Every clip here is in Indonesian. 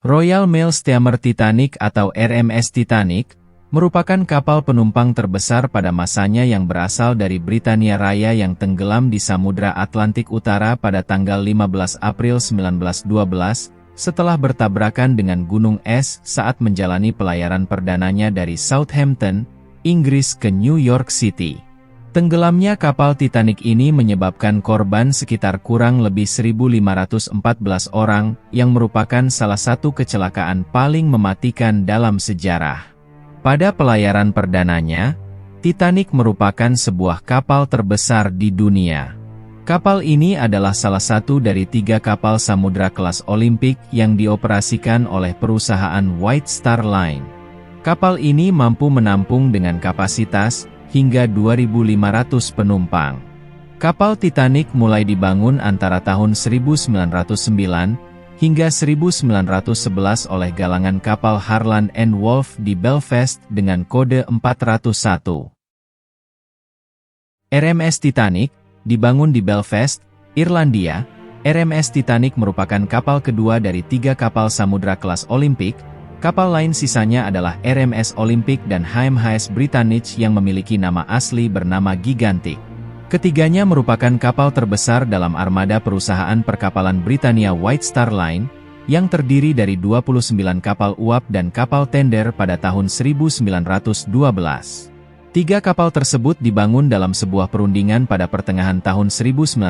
Royal Mail Steamer Titanic atau RMS Titanic, merupakan kapal penumpang terbesar pada masanya yang berasal dari Britania Raya yang tenggelam di Samudra Atlantik Utara pada tanggal 15 April 1912, setelah bertabrakan dengan gunung es saat menjalani pelayaran perdananya dari Southampton, Inggris ke New York City. Tenggelamnya kapal Titanic ini menyebabkan korban sekitar kurang lebih 1.514 orang, yang merupakan salah satu kecelakaan paling mematikan dalam sejarah. Pada pelayaran perdananya, Titanic merupakan sebuah kapal terbesar di dunia. Kapal ini adalah salah satu dari 3 kapal samudra kelas Olimpik yang dioperasikan oleh perusahaan White Star Line. Kapal ini mampu menampung dengan kapasitas hingga 2.500 penumpang. Kapal Titanic mulai dibangun antara tahun 1909 hingga 1911 oleh galangan kapal Harland and Wolff di Belfast dengan kode 401. RMS Titanic, dibangun di Belfast, Irlandia. RMS Titanic merupakan kapal kedua dari 3 kapal samudra kelas Olimpik. Kapal lain sisanya adalah RMS Olympic dan HMHS Britannic yang memiliki nama asli bernama Gigantic. Ketiganya merupakan kapal terbesar dalam armada perusahaan perkapalan Britania White Star Line, yang terdiri dari 29 kapal uap dan kapal tender pada tahun 1912. 3 kapal tersebut dibangun dalam sebuah perundingan pada pertengahan tahun 1907,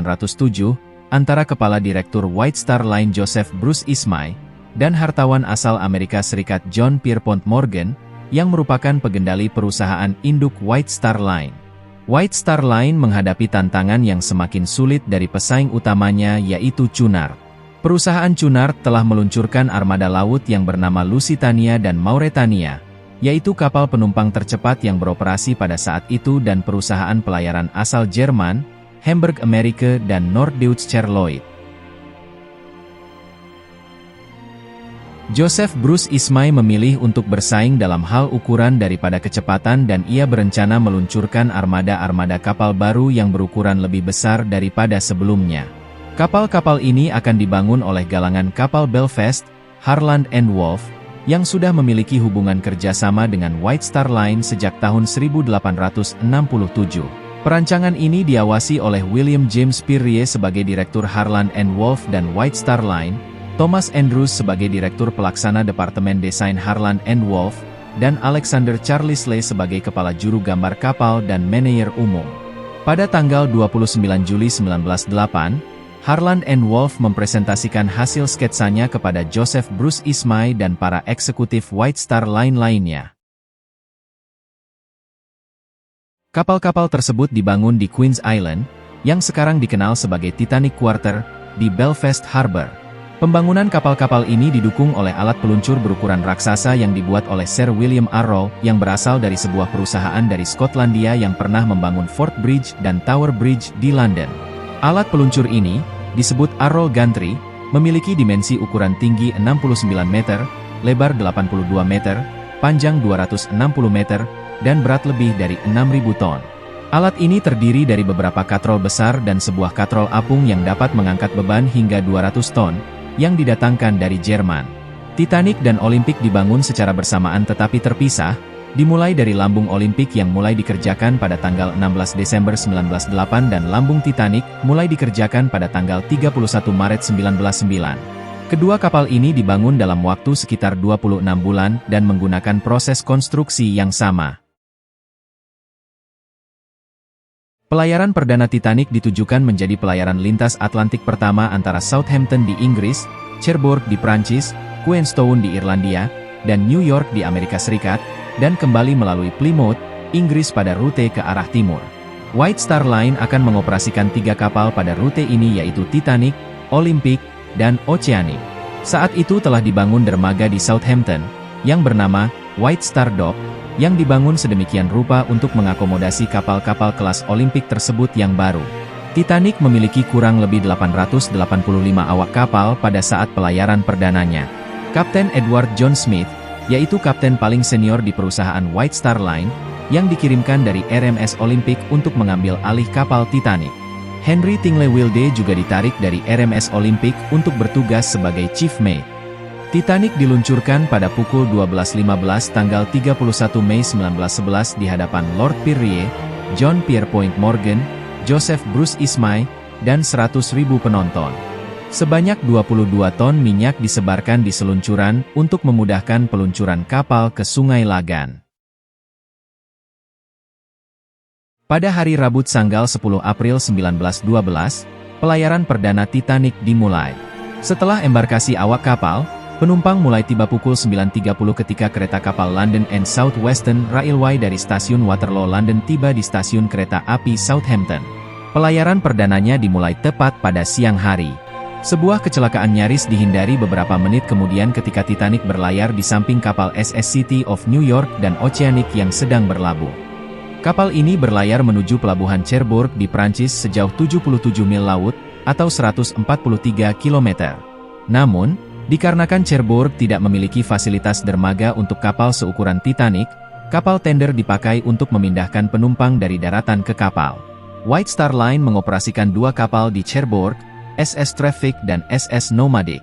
antara Kepala Direktur White Star Line Joseph Bruce Ismay, dan hartawan asal Amerika Serikat John Pierpont Morgan, yang merupakan pegendali perusahaan induk White Star Line. White Star Line menghadapi tantangan yang semakin sulit dari pesaing utamanya, yaitu Cunard. Perusahaan Cunard telah meluncurkan armada laut yang bernama Lusitania dan Mauretania, yaitu kapal penumpang tercepat yang beroperasi pada saat itu, dan perusahaan pelayaran asal Jerman, Hamburg Amerika dan Norddeutscher Lloyd. Joseph Bruce Ismay memilih untuk bersaing dalam hal ukuran daripada kecepatan, dan ia berencana meluncurkan armada-armada kapal baru yang berukuran lebih besar daripada sebelumnya. Kapal-kapal ini akan dibangun oleh galangan kapal Belfast, Harland and Wolff, yang sudah memiliki hubungan kerjasama dengan White Star Line sejak tahun 1867. Perancangan ini diawasi oleh William James Purrier sebagai Direktur Harland and Wolff dan White Star Line, Thomas Andrews sebagai Direktur Pelaksana Departemen Desain Harland and Wolff, dan Alexander Charles Ley sebagai Kepala Juru Gambar Kapal dan Manajer Umum. Pada tanggal 29 Juli 1908, Harland and Wolff mempresentasikan hasil sketsanya kepada Joseph Bruce Ismay dan para eksekutif White Star Line lainnya. Kapal-kapal tersebut dibangun di Queen's Island, yang sekarang dikenal sebagai Titanic Quarter, di Belfast Harbour. Pembangunan kapal-kapal ini didukung oleh alat peluncur berukuran raksasa yang dibuat oleh Sir William Arrow, yang berasal dari sebuah perusahaan dari Skotlandia yang pernah membangun Fort Bridge dan Tower Bridge di London. Alat peluncur ini, disebut Arrow Gantry, memiliki dimensi ukuran tinggi 69 meter, lebar 82 meter, panjang 260 meter, dan berat lebih dari 6.000 ton. Alat ini terdiri dari beberapa katrol besar dan sebuah katrol apung yang dapat mengangkat beban hingga 200 ton, yang didatangkan dari Jerman. Titanic dan Olympic dibangun secara bersamaan tetapi terpisah, dimulai dari lambung Olympic yang mulai dikerjakan pada tanggal 16 Desember 1908 dan lambung Titanic mulai dikerjakan pada tanggal 31 Maret 1909. Kedua kapal ini dibangun dalam waktu sekitar 26 bulan dan menggunakan proses konstruksi yang sama. Pelayaran perdana Titanic ditujukan menjadi pelayaran lintas Atlantik pertama antara Southampton di Inggris, Cherbourg di Prancis, Queenstown di Irlandia, dan New York di Amerika Serikat, dan kembali melalui Plymouth, Inggris pada rute ke arah timur. White Star Line akan mengoperasikan 3 kapal pada rute ini, yaitu Titanic, Olympic, dan Oceanic. Saat itu telah dibangun dermaga di Southampton, yang bernama White Star Dock, yang dibangun sedemikian rupa untuk mengakomodasi kapal-kapal kelas Olimpik tersebut yang baru. Titanic memiliki kurang lebih 885 awak kapal pada saat pelayaran perdananya. Kapten Edward John Smith, yaitu kapten paling senior di perusahaan White Star Line, yang dikirimkan dari RMS Olympic untuk mengambil alih kapal Titanic. Henry Tingley Wilde juga ditarik dari RMS Olympic untuk bertugas sebagai chief mate. Titanic diluncurkan pada pukul 12.15 tanggal 31 Mei 1911 di hadapan Lord Pirrie, John Pierpont Morgan, Joseph Bruce Ismay, dan 100.000 penonton. Sebanyak 22 ton minyak disebarkan di seluncuran untuk memudahkan peluncuran kapal ke Sungai Lagan. Pada hari Rabu tanggal 10 April 1912, pelayaran perdana Titanic dimulai. Setelah embarkasi awak kapal, penumpang mulai tiba pukul 9.30 ketika kereta kapal London and South Western Railway dari stasiun Waterloo London tiba di stasiun kereta api Southampton. Pelayaran perdananya dimulai tepat pada siang hari. Sebuah kecelakaan nyaris dihindari beberapa menit kemudian ketika Titanic berlayar di samping kapal SS City of New York dan Oceanic yang sedang berlabuh. Kapal ini berlayar menuju pelabuhan Cherbourg di Prancis sejauh 77 mil laut, atau 143 km. Namun, dikarenakan Cherbourg tidak memiliki fasilitas dermaga untuk kapal seukuran Titanic, kapal tender dipakai untuk memindahkan penumpang dari daratan ke kapal. White Star Line mengoperasikan dua kapal di Cherbourg, SS Traffic dan SS Nomadic.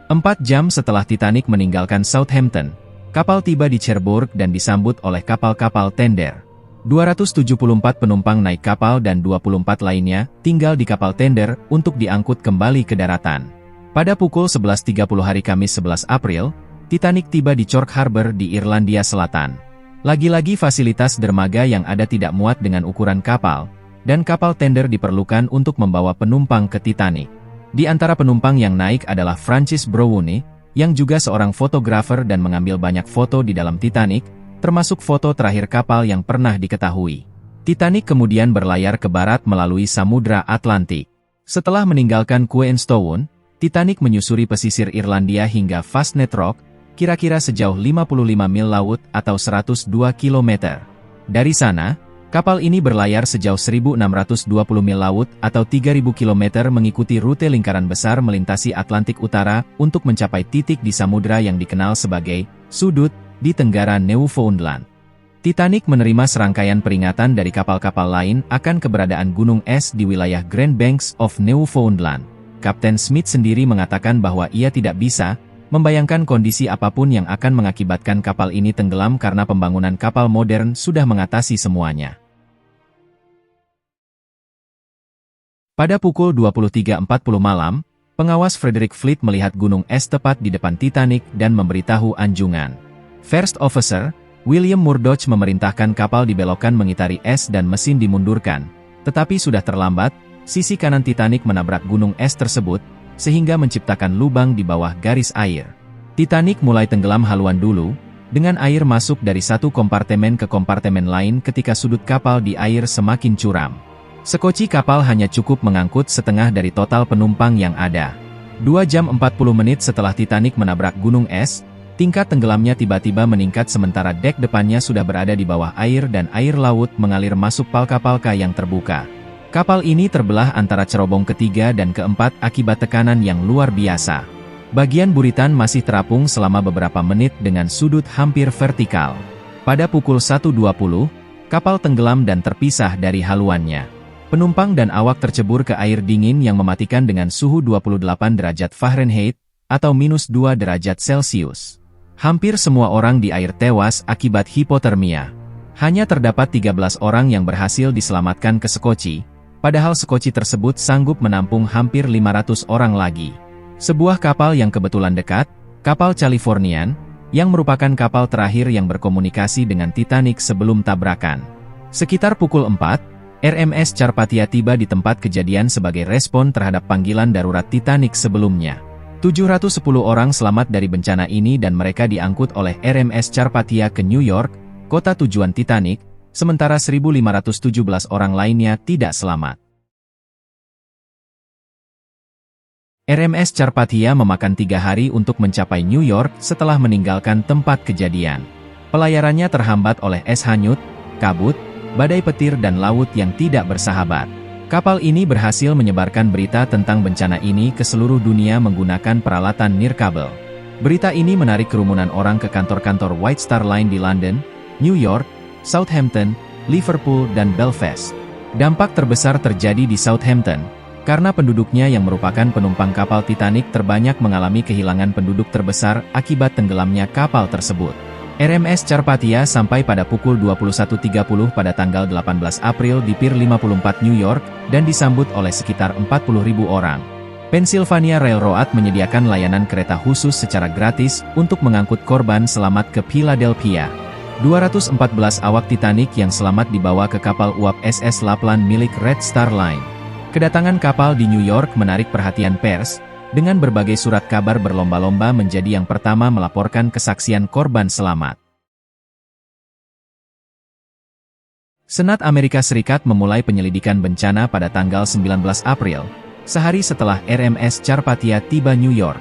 4 jam setelah Titanic meninggalkan Southampton, kapal tiba di Cherbourg dan disambut oleh kapal-kapal tender. 274 penumpang naik kapal dan 24 lainnya tinggal di kapal tender untuk diangkut kembali ke daratan. Pada pukul 11.30 hari Kamis 11 April, Titanic tiba di Cork Harbour di Irlandia Selatan. Lagi-lagi fasilitas dermaga yang ada tidak muat dengan ukuran kapal, dan kapal tender diperlukan untuk membawa penumpang ke Titanic. Di antara penumpang yang naik adalah Francis Browne, yang juga seorang fotografer dan mengambil banyak foto di dalam Titanic, termasuk foto terakhir kapal yang pernah diketahui. Titanic kemudian berlayar ke barat melalui Samudra Atlantik. Setelah meninggalkan Queenstown, Titanic menyusuri pesisir Irlandia hingga Fastnet Rock, kira-kira sejauh 55 mil laut atau 102 km. Dari sana, kapal ini berlayar sejauh 1.620 mil laut atau 3.000 km mengikuti rute lingkaran besar melintasi Atlantik Utara untuk mencapai titik di samudra yang dikenal sebagai sudut di Tenggara Newfoundland. Titanic menerima serangkaian peringatan dari kapal-kapal lain akan keberadaan gunung es di wilayah Grand Banks of Newfoundland. Kapten Smith sendiri mengatakan bahwa ia tidak bisa membayangkan kondisi apapun yang akan mengakibatkan kapal ini tenggelam karena pembangunan kapal modern sudah mengatasi semuanya. Pada pukul 23.40 malam, pengawas Frederick Fleet melihat gunung es tepat di depan Titanic dan memberitahu anjungan. First Officer, William Murdoch memerintahkan kapal dibelokkan mengitari es dan mesin dimundurkan, tetapi sudah terlambat, sisi kanan Titanic menabrak gunung es tersebut, sehingga menciptakan lubang di bawah garis air. Titanic mulai tenggelam haluan dulu, dengan air masuk dari satu kompartemen ke kompartemen lain ketika sudut kapal di air semakin curam. Sekoci kapal hanya cukup mengangkut setengah dari total penumpang yang ada. 2 jam 40 menit setelah Titanic menabrak gunung es, tingkat tenggelamnya tiba-tiba meningkat sementara dek depannya sudah berada di bawah air dan air laut mengalir masuk palka-palka yang terbuka. Kapal ini terbelah antara cerobong ketiga dan keempat akibat tekanan yang luar biasa. Bagian buritan masih terapung selama beberapa menit dengan sudut hampir vertikal. Pada pukul 1.20, kapal tenggelam dan terpisah dari haluannya. Penumpang dan awak tercebur ke air dingin yang mematikan dengan suhu 28 derajat Fahrenheit atau -2 derajat Celcius. Hampir semua orang di air tewas akibat hipotermia. Hanya terdapat 13 orang yang berhasil diselamatkan ke Sekoci, padahal Sekoci tersebut sanggup menampung hampir 500 orang lagi. Sebuah kapal yang kebetulan dekat, kapal Californian, yang merupakan kapal terakhir yang berkomunikasi dengan Titanic sebelum tabrakan. Sekitar pukul 4, RMS Carpathia tiba di tempat kejadian sebagai respon terhadap panggilan darurat Titanic sebelumnya. 710 orang selamat dari bencana ini dan mereka diangkut oleh RMS Carpathia ke New York, kota tujuan Titanic, sementara 1.517 orang lainnya tidak selamat. RMS Carpathia memakan 3 hari untuk mencapai New York setelah meninggalkan tempat kejadian. Pelayarannya terhambat oleh es hanyut, kabut, badai petir dan laut yang tidak bersahabat. Kapal ini berhasil menyebarkan berita tentang bencana ini ke seluruh dunia menggunakan peralatan nirkabel. Berita ini menarik kerumunan orang ke kantor-kantor White Star Line di London, New York, Southampton, Liverpool dan Belfast. Dampak terbesar terjadi di Southampton, Karena penduduknya yang merupakan penumpang kapal Titanic terbanyak mengalami kehilangan penduduk terbesar akibat tenggelamnya kapal tersebut. RMS Carpathia sampai pada pukul 21.30 pada tanggal 18 April di Pier 54 New York, dan disambut oleh sekitar 40.000 orang. Pennsylvania Railroad menyediakan layanan kereta khusus secara gratis untuk mengangkut korban selamat ke Philadelphia. 214 awak Titanic yang selamat dibawa ke kapal uap SS Lapland milik Red Star Line. Kedatangan kapal di New York menarik perhatian pers, dengan berbagai surat kabar berlomba-lomba menjadi yang pertama melaporkan kesaksian korban selamat. Senat Amerika Serikat memulai penyelidikan bencana pada tanggal 19 April, sehari setelah RMS Carpathia tiba New York.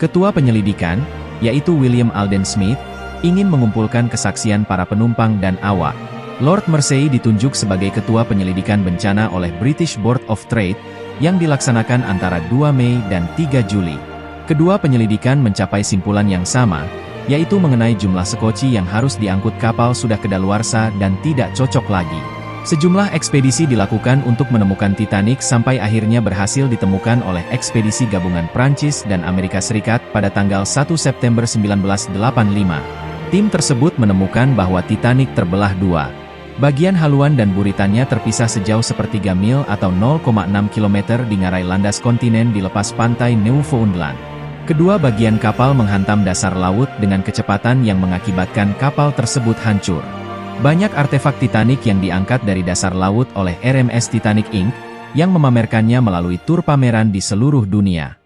Ketua penyelidikan, yaitu William Alden Smith, ingin mengumpulkan kesaksian para penumpang dan awak. Lord Mersey ditunjuk sebagai Ketua Penyelidikan Bencana oleh British Board of Trade, yang dilaksanakan antara 2 Mei dan 3 Juli. Kedua penyelidikan mencapai simpulan yang sama, yaitu mengenai jumlah sekoci yang harus diangkut kapal sudah kedaluarsa dan tidak cocok lagi. Sejumlah ekspedisi dilakukan untuk menemukan Titanic sampai akhirnya berhasil ditemukan oleh ekspedisi gabungan Prancis dan Amerika Serikat pada tanggal 1 September 1985. Tim tersebut menemukan bahwa Titanic terbelah dua. Bagian haluan dan buritannya terpisah sejauh sepertiga mil atau 0,6 km di ngarai landas kontinen di lepas pantai Newfoundland. Kedua bagian kapal menghantam dasar laut dengan kecepatan yang mengakibatkan kapal tersebut hancur. Banyak artefak Titanic yang diangkat dari dasar laut oleh RMS Titanic Inc., yang memamerkannya melalui tur pameran di seluruh dunia.